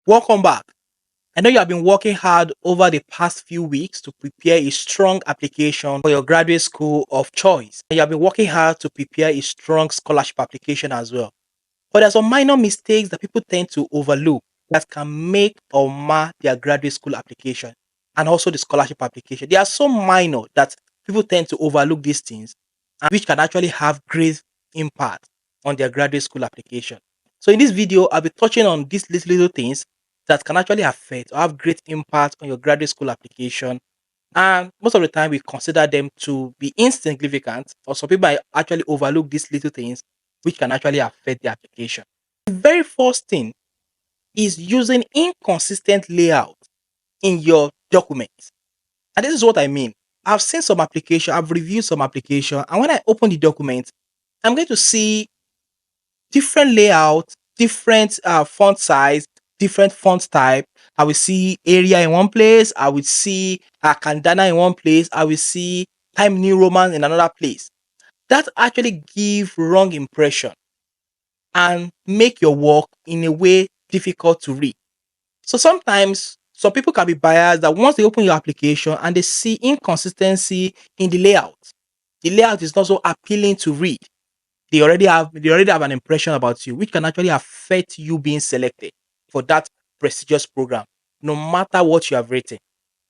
Welcome back. I know you have been working hard over the past few weeks to prepare a strong application for your graduate school of choice. And you have been working hard to prepare a strong scholarship application as well. But there's some minor mistakes that people tend to overlook that can make or mar their graduate school application and also the scholarship application. They are so minor that people tend to overlook these things, and which can actually have great impact on their graduate school application. So in this video, I'll be touching on these little things that can actually affect or have great impact on your graduate school application. And most of the time, we consider them to be insignificant, or some people might actually overlook these little things, which can actually affect the application. The very first thing is using inconsistent layout in your documents. And this is what I mean. I've seen some application, I've reviewed some application, and when I open the document, I'm going to see different layout, different font size, different font type. I will see area in one place. I will see Kandana in one place. I will see Time New Roman in another place. That actually give wrong impression and make your work in a way difficult to read. So sometimes some people can be biased that once they open your application and they see inconsistency in the layout is not so appealing to read. They already have an impression about you, which can actually affect you being selected for that prestigious program, no matter what you have written.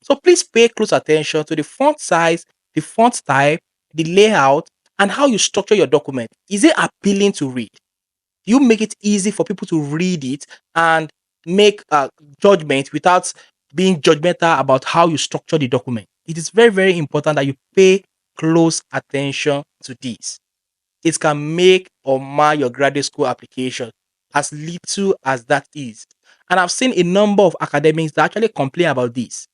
So please pay close attention to the font size, the font type, the layout, and how you structure your document. Is it appealing to read? You make it easy for people to read it and make a judgment without being judgmental about how you structure the document. It is very, very important that you pay close attention to this. It can make or mar your graduate school application, as little as that is. And I've seen a number of academics that actually complain about this.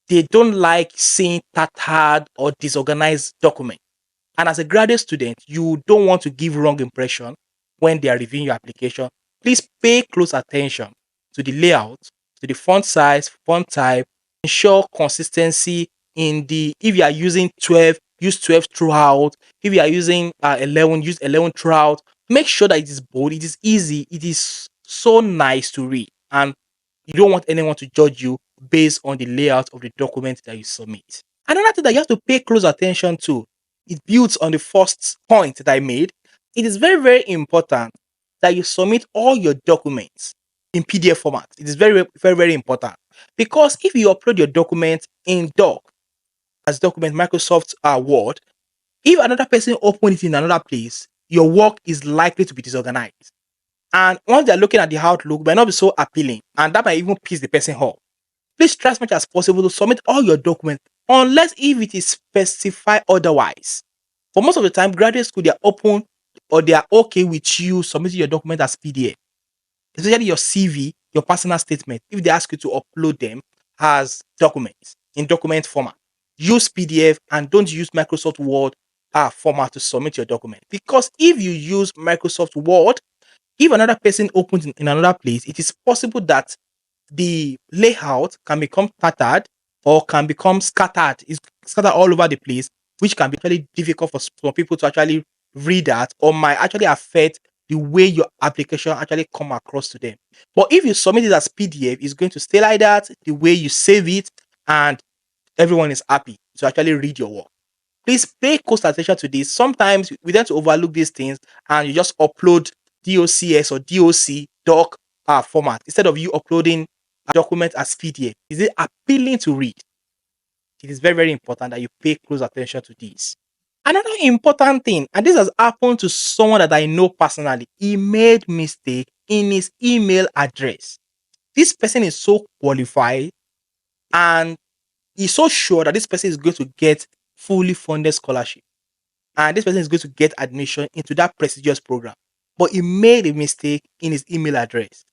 They don't like seeing tattered or disorganized documents. And as a graduate student, you don't want to give wrong impression when they are reviewing your application. Please pay close attention to the layout, to the font size, font type. Ensure consistency in the, if you are using 12, use 12 throughout. If you are using 11, use 11 throughout. Make sure that it is bold, it is easy, it is so nice to read. And you don't want anyone to judge you based on the layout of the document that you submit. Another thing that you have to pay close attention to, it builds on the first point that I made. It is very, very important that you submit all your documents in PDF format. It is very, very, very important because if you upload your document in doc as document Microsoft Word, if another person open it in another place, your work is likely to be disorganized. And once they're looking at the outlook, might not be so appealing, and that might even piss the person off. Please try as much as possible to submit all your documents, unless if it is specified otherwise. For most of the time, graduate school they are open or they are okay with you submitting your document as PDF, especially your CV, your personal statement. If they ask you to upload them as documents in document format, use PDF and don't use Microsoft Word format to submit your document. Because if you use Microsoft Word, if another person opens in another place, it is possible that the layout can become tattered or can become scattered. It's scattered all over the place, which can be actually difficult for some people to actually read that or might actually affect the way your application actually come across to them. But if you submit it as PDF, it's going to stay like that, the way you save it, and everyone is happy to actually read your work. Please pay close attention to this. Sometimes we tend to overlook these things and you just upload DOCS or DOC doc format instead of you uploading a document as PDF. Is it appealing to read? It is very, very important that you pay close attention to this. Another important thing, and this has happened to someone that I know personally, he made mistake in his email address. This person is so qualified and he's so sure that this person is going to get fully funded scholarship and this person is going to get admission into that prestigious program. But he made a mistake in his email address.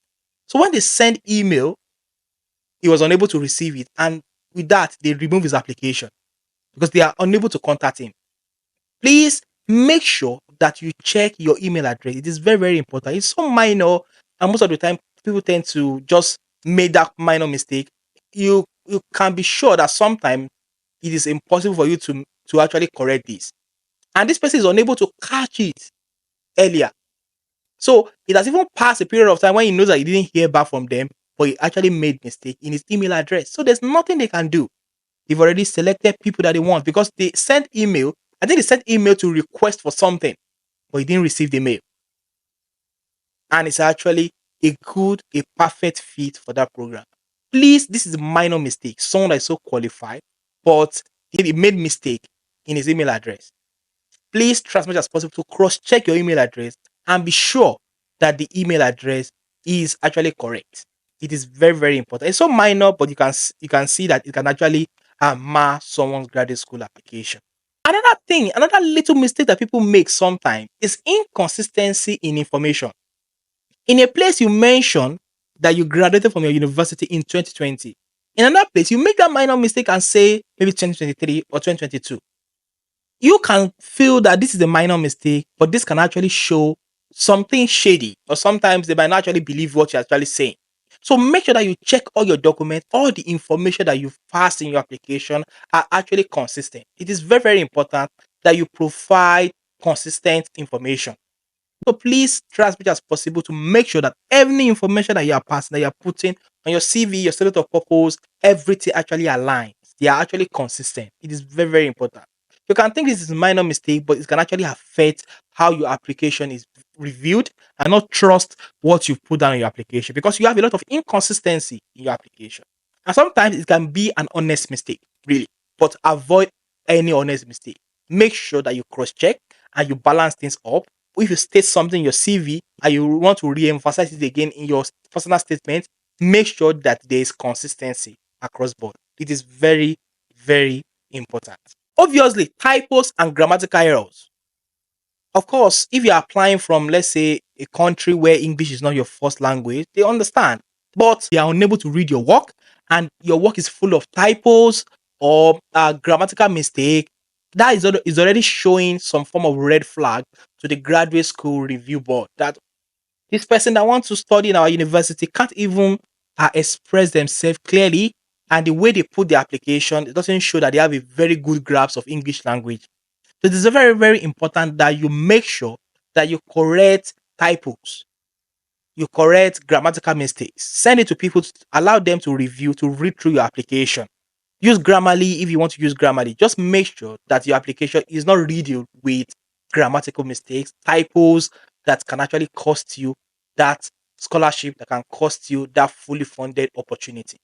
So when they send email, he was unable to receive it. And with that, they remove his application because they are unable to contact him. Please make sure that you check your email address. It is very, very important. It's so minor, and most of the time, people tend to just make that minor mistake. You can be sure that sometimes it is impossible for you to actually correct this. And this person is unable to catch it earlier. So it has even passed a period of time when he knows that he didn't hear back from them, but he actually made mistake in his email address. So there's nothing they can do. They've already selected people that they want because they sent email. I think they sent email to request for something, but he didn't receive the mail. And it's actually a perfect fit for that program. Please, this is a minor mistake. Someone that is so qualified, but he made mistake in his email address. Please try as much as possible to cross-check your email address and be sure that the email address is actually correct. It is very, very important. It's so minor, but you can see that it can actually mar someone's graduate school application. Another thing, another little mistake that people make sometimes is inconsistency in information. In a place you mention that you graduated from your university in 2020. In another place, you make that minor mistake and say maybe 2023 or 2022. You can feel that this is a minor mistake, but this can actually show something shady, or sometimes they might not actually believe what you're actually saying. So make sure that you check all your documents, all the information that you've passed in your application are actually consistent. It is very, very important that you provide consistent information. So please try as much as possible to make sure that any information that you are passing, that you are putting on your CV, your statement of purpose, everything actually aligns. They are actually consistent. It is very, very important. You can think this is a minor mistake, but it can actually affect how your application is reviewed and not trust what you've put down in your application because you have a lot of inconsistency in your application. And sometimes it can be an honest mistake, really, but avoid any honest mistake. Make sure that you cross check and you balance things up. If you state something in your CV and you want to re-emphasize it again in your personal statement, make sure that there is consistency across board. It is very, very important. Obviously, typos and grammatical errors. Of course, if you're applying from, let's say, a country where English is not your first language, they understand. But they are unable to read your work, and your work is full of typos or grammatical mistake. That is already showing some form of red flag to the graduate school review board that this person that wants to study in our university can't even express themselves clearly. And the way they put the application, it doesn't show that they have a very good grasp of English language. So it is very, very important that you make sure that you correct typos, you correct grammatical mistakes. Send it to people to allow them to review, to read through your application. Use Grammarly if you want to use Grammarly. Just make sure that your application is not riddled with grammatical mistakes, typos that can actually cost you that scholarship, that can cost you that fully funded opportunity.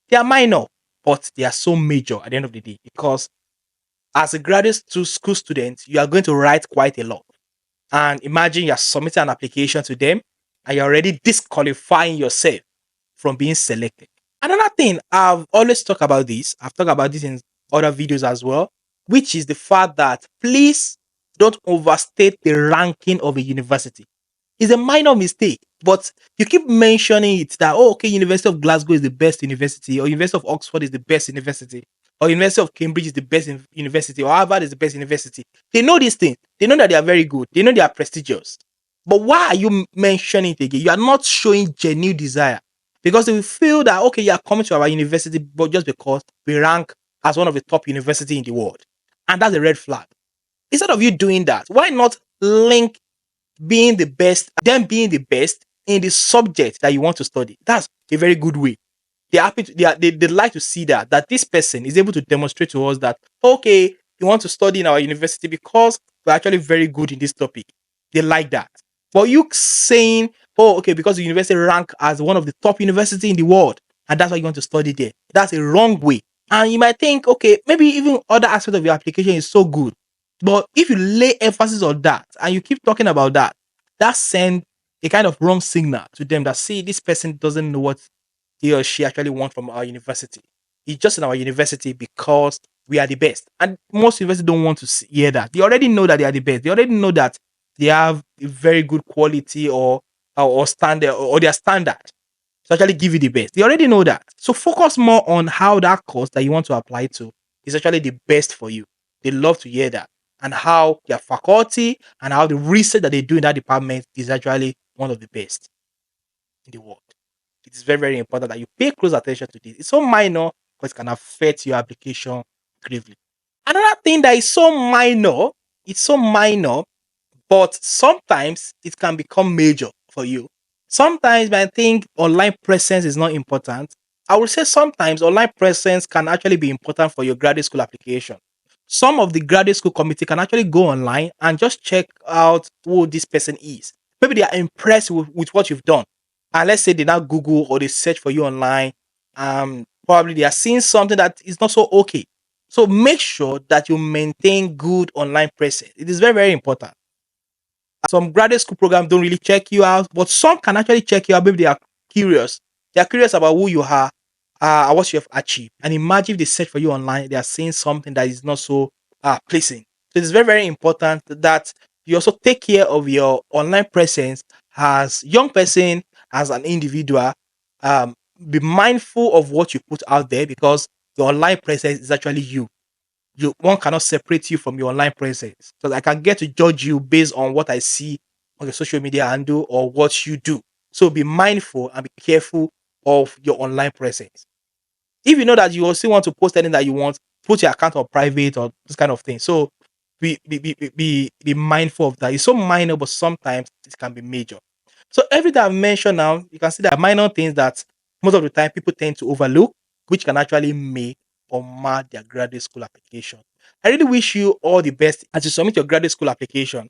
They are minor, but they are so major at the end of the day because as a school student, you are going to write quite a lot. And imagine you're submitting an application to them and you're already disqualifying yourself from being selected. Another thing, I've always talked about this, I've talked about this in other videos as well, which is the fact that please don't overstate the ranking of a university. It's a minor mistake, but you keep mentioning it that, oh, okay, University of Glasgow is the best university, or University of Oxford is the best university, or University of Cambridge is the best university, or Harvard is the best university. They know these things. They know that they are very good. They know they are prestigious. But why are you mentioning it again? You are not showing genuine desire because they will feel that, okay, you are coming to our university, but just because we rank as one of the top university in the world. And that's a red flag. Instead of you doing that, why not link being the best, them being the best in the subject that you want to study? That's a very good way. They're happy to, they like to see that this person is able to demonstrate to us that, okay, you want to study in our university because we're actually very good in this topic. They like that. But you saying, oh, okay, because the university rank as one of the top university in the world and that's why you want to study there, that's a wrong way. And you might think, okay, maybe even other aspect of your application is so good, but if you lay emphasis on that and you keep talking about that, that sends a kind of wrong signal to them that, see, this person doesn't know what he or she actually want from our university. He's just in our university because we are the best. And most universities don't want to hear that. They already know that they are the best. They already know that they have a very good quality or standard or their standard to actually give you the best. They already know that. So focus more on how that course that you want to apply to is actually the best for you. They love to hear that. And how their faculty and how the research that they do in that department is actually one of the best in the world. It is very, very important that you pay close attention to this. It's so minor, but it can affect your application gravely. Another thing that is so minor, it's so minor, But sometimes it can become major for you. Sometimes I think online presence is not important. I would say sometimes online presence can actually be important for your graduate school application. Some of the graduate school committee can actually go online and just check out who this person is. Maybe they are impressed with what you've done. And let's say they now Google or they search for you online. Probably they are seeing something that is not so okay. So make sure that you maintain good online presence. It is very, very important. Some graduate school programs don't really check you out, but some can actually check you out. Maybe they are curious. They are curious about who you are, and what you have achieved. And imagine if they search for you online, they are seeing something that is not so pleasing. So it's very, very important that you also take care of your online presence as young person, as an individual. Um, be mindful of what you put out there because your online presence is actually you. One cannot separate you from your online presence. So I can get to judge you based on what I see on your social media handle or what you do. So be mindful and be careful of your online presence. If you know that you also want to post anything that you want, put your account on private or this kind of thing. So be mindful of that. It's so minor, but sometimes it can be major. So everything I've mentioned now, you can see that minor things that most of the time people tend to overlook, which can actually make or mar their graduate school application. I really wish you all the best as you submit your graduate school application.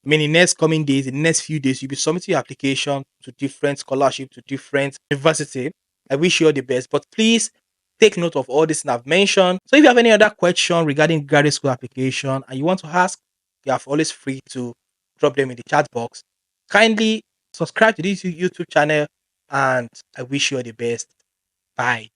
I mean, in the next coming days, in the next few days, you'll be submitting your application to different scholarship, to different university. I wish you all the best. But please take note of all this that I've mentioned. So if you have any other question regarding graduate school application and you want to ask, you are always free to drop them in the chat box. Kindly subscribe to this YouTube channel and I wish you all the best. Bye.